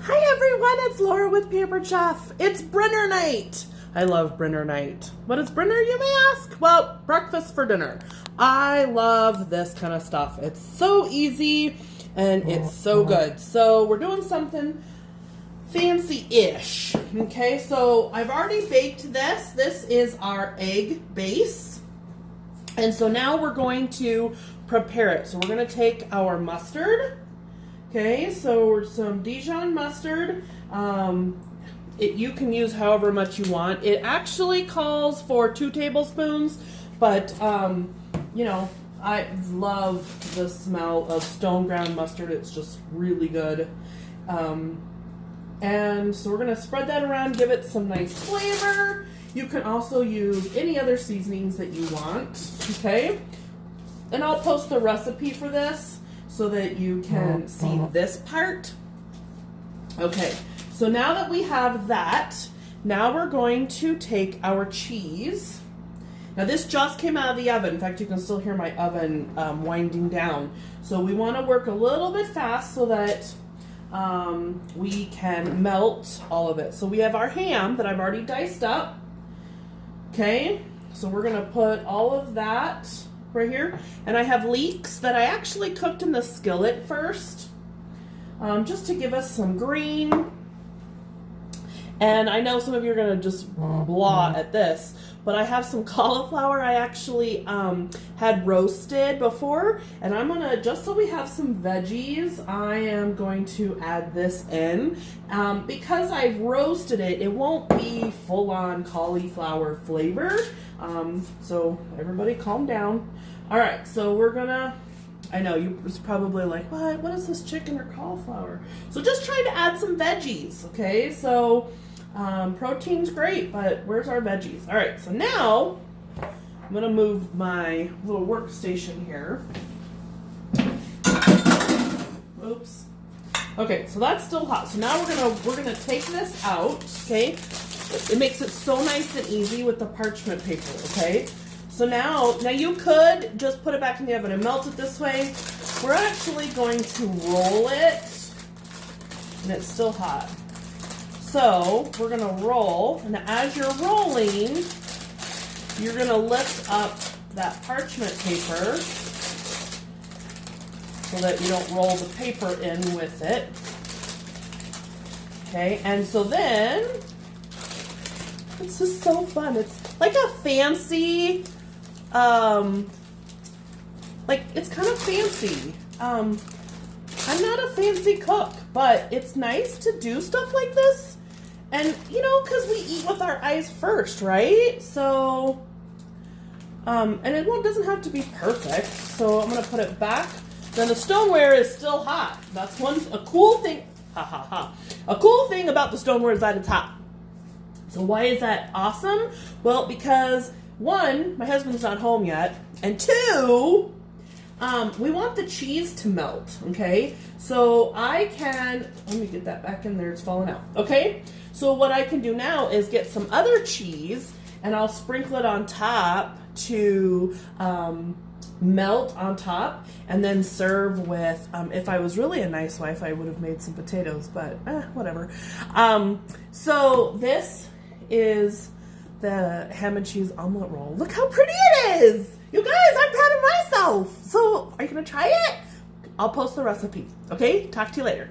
Hi everyone, it's Laura with Pampered Chef. It's Brinner night. I love Brinner night. What is Brinner, you may ask? Well, breakfast for dinner. I love this kind of stuff. It's so easy and it's so good. So we're doing something fancy-ish. Okay, so I've already baked this. This is our egg base. And so now we're going to prepare it. So we're going to take our mustard. Okay, so some Dijon mustard. You can use however much you want. It actually calls for 2 tablespoons, but you know, I love the smell of stone ground mustard. It's just really good. And so we're gonna spread that around, give it some nice flavor. You can also use any other seasonings that you want, okay? And I'll post the recipe for this so that you can see this part. Okay, so now that we have that, now we're going to take our cheese. Now this just came out of the oven. In fact, you can still hear my oven winding down. So we want to work a little bit fast so that we can melt all of it. So we have our ham that I've already diced up. Okay, so we're gonna put all of that right here. And I have leeks that I actually cooked in the skillet first, just to give us some green. And I know some of you are gonna just blah at this, but I have some cauliflower I actually had roasted before, and I'm gonna, just so we have some veggies, I am going to add this in. Because I've roasted it, it won't be full-on cauliflower flavor. So everybody calm down. All right, so we're gonna, I know you was probably like, what is this, chicken or cauliflower? So just trying to add some veggies, okay? So protein's great, but where's our veggies? All right, so now I'm gonna move my little workstation here. Oops. Okay, so that's still hot. So now we're gonna take this out, okay? It makes it so nice and easy with the parchment paper, okay? So now you could just put it back in the oven and melt it this way. We're actually going to roll it, and it's still hot. So we're gonna roll, and as you're rolling, you're gonna lift up that parchment paper so that you don't roll the paper in with it. Okay, and so then, it's just so fun. It's like a fancy, like it's kind of fancy. I'm not a fancy cook, but it's nice to do stuff like this. And, you know, because we eat with our eyes first, right? So, and it doesn't have to be perfect. So I'm going to put it back. Then the stoneware is still hot. That's a cool thing. A cool thing about the stoneware is that it's hot. So why is that awesome? Well, because 1, my husband's not home yet. And 2, we want the cheese to melt, okay? So let me get that back in there, it's falling out, okay? So what I can do now is get some other cheese, and I'll sprinkle it on top to melt on top, and then serve with, if I was really a nice wife, I would have made some potatoes, but whatever. So this is the ham and cheese omelet roll. Look how pretty it is! You guys, I'm proud of myself! So, are you gonna try it? I'll post the recipe, okay? Talk to you later.